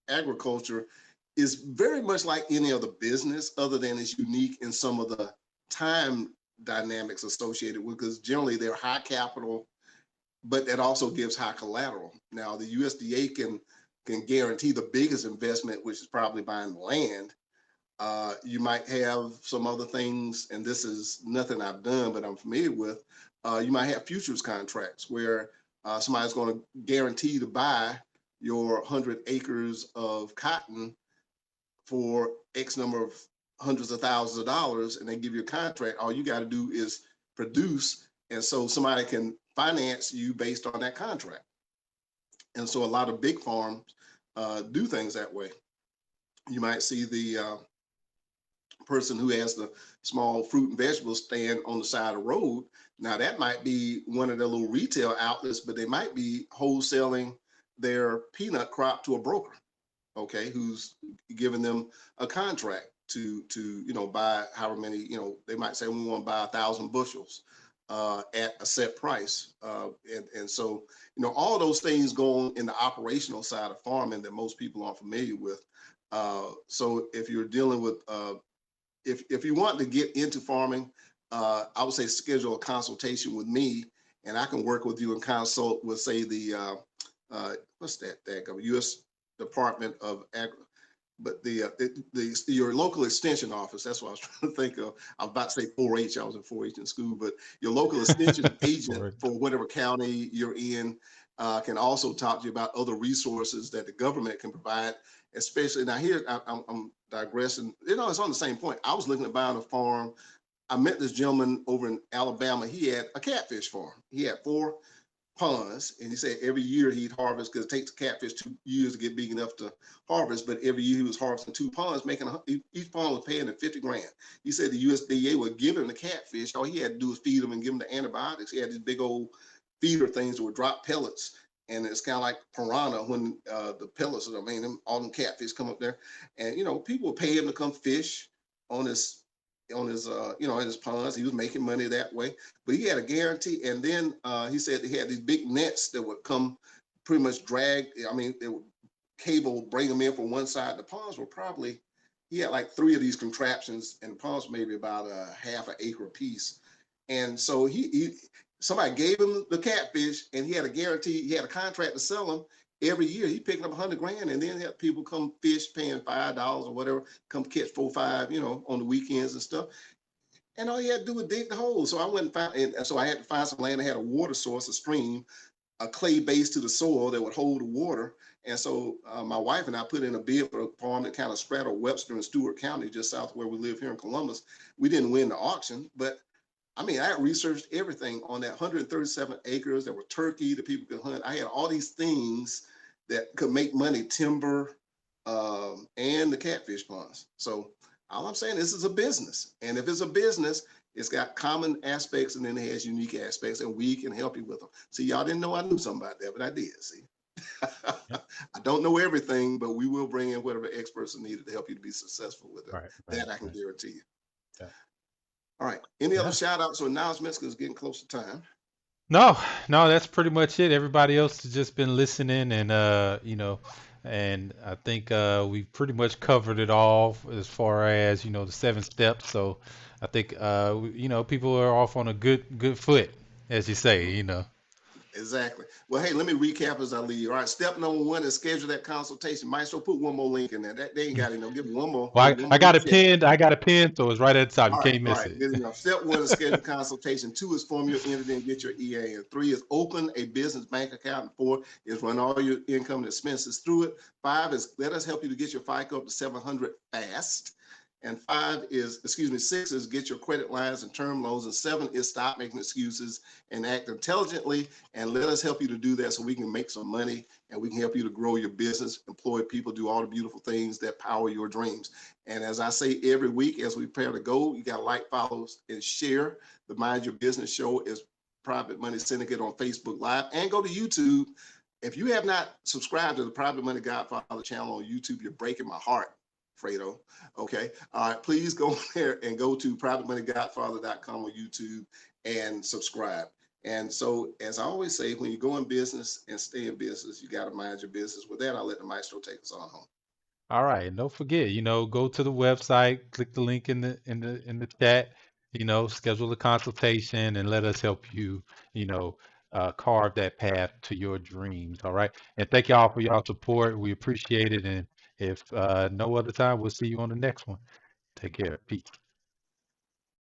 agriculture is very much like any other business, other than it's unique in some of the time dynamics associated with, because generally they're high capital, but that also gives high collateral. Now the USDA can guarantee the biggest investment, which is probably buying land. You might have some other things, and this is nothing I've done, but I'm familiar with. You might have futures contracts where somebody's going to guarantee to buy your 100 acres of cotton for X number of hundreds of thousands of dollars, and they give you a contract. All you got to do is produce, and so somebody can finance you based on that contract. And so a lot of big farms do things that way. You might see the person who has the small fruit and vegetable stand on the side of the road. Now that might be one of their little retail outlets, but they might be wholesaling their peanut crop to a broker, okay, who's giving them a contract to buy however many, they might say we want to buy 1,000 bushels at a set price, and so all those things go on in the operational side of farming that most people aren't familiar with. So if you're dealing with if you want to get into farming, I would say schedule a consultation with me, and I can work with you and consult with, say, the what's that U.S. Department of Ag, but your local extension office. That's what I was trying to think of. I was about to say 4-H. I was in 4-H in school, but your local extension agent For for whatever county you're in can also talk to you about other resources that the government can provide. Especially now, here I'm digressing. It's on the same point. I was looking at buying a farm. I met this gentleman over in Alabama. He had a catfish farm. He had 4 ponds, and he said every year he'd harvest, because it takes catfish 2 years to get big enough to harvest. But every year he was harvesting 2 ponds, making each pond was paying him 50 grand. He said the USDA would give him the catfish. All he had to do was feed them and give them the antibiotics. He had these big old feeder things that would drop pellets. And it's kind of like piranha when the pellets, all them catfish come up there. And, people would pay him to come fish on his in his ponds. He was making money that way, but he had a guarantee. And then he said he had these big nets that would come pretty much drag. They would cable bring them in from one side. The ponds were probably, he had like 3 of these contraptions, and the ponds were maybe about a half an acre apiece. And so somebody gave him the catfish, and he had a guarantee. He had a contract to sell them every year. He picking up 100 grand, and then had people come fish, paying $5 or whatever, come catch 4, 5, on the weekends and stuff. And all you had to do was dig the hole. So I went and found, and so I had to find some land that had a water source, a stream, a clay base to the soil that would hold the water. And so my wife and I put in a bid for a farm that kind of straddled Webster and Stewart County, just south of where we live here in Columbus. We didn't win the auction, but I researched everything on that 137 acres. There were turkey that people could hunt. I had all these things that could make money, timber, and the catfish ponds. So all I'm saying, this is a business. And if it's a business, it's got common aspects and then it has unique aspects, and we can help you with them. See, y'all didn't know I knew something about that, but I did. See, yep, I don't know everything, but we will bring in whatever experts are needed to help you to be successful with it. right, right, That I can right. guarantee you. Yeah. All right. Any other Yeah. shout outs or announcements? Because it's getting close to time. No, no, that's pretty much it. Everybody else has just been listening, and and I think we pretty much covered it all as far as the 7 steps. So I think people are off on a good foot, as you say. Exactly. Well, hey, let me recap as I leave. All right. Step number one is schedule that consultation. Maestro, put one more link in there. That they ain't got it. No, give me one more. Well, Give me one I more got to a check. pin. I got a pin, so it's right at the top. You can't All miss right, it. good enough. Step one is schedule consultation. Two is form your entity and get your EA. And three is open a business bank account. And four is run all your income and expenses through it. Five is let us help you to get your FICO up to 700 fast. And six is get your credit lines and term loans. And seven is stop making excuses and act intelligently. And let us help you to do that so we can make some money and we can help you to grow your business, employ people, do all the beautiful things that power your dreams. And as I say every week, as we prepare to go, you got to like, follow, and share. The Mind Your Business show is Private Money Syndicate on Facebook Live, and go to YouTube. If you have not subscribed to the Private Money Godfather channel on YouTube, you're breaking my heart, Fredo. Okay. All right. Please go there and go to privatemoneygodfather.com on YouTube and subscribe. And so, as I always say, when you go in business and stay in business, you got to mind your business. With that, I'll let the maestro take us on home. All right, and don't forget, go to the website, click the link in the chat, schedule a consultation, and let us help you, you know, carve that path to your dreams. All right, and thank y'all for y'all support. We appreciate it, and if no other time, we'll see you on the next one. Take care. Peace.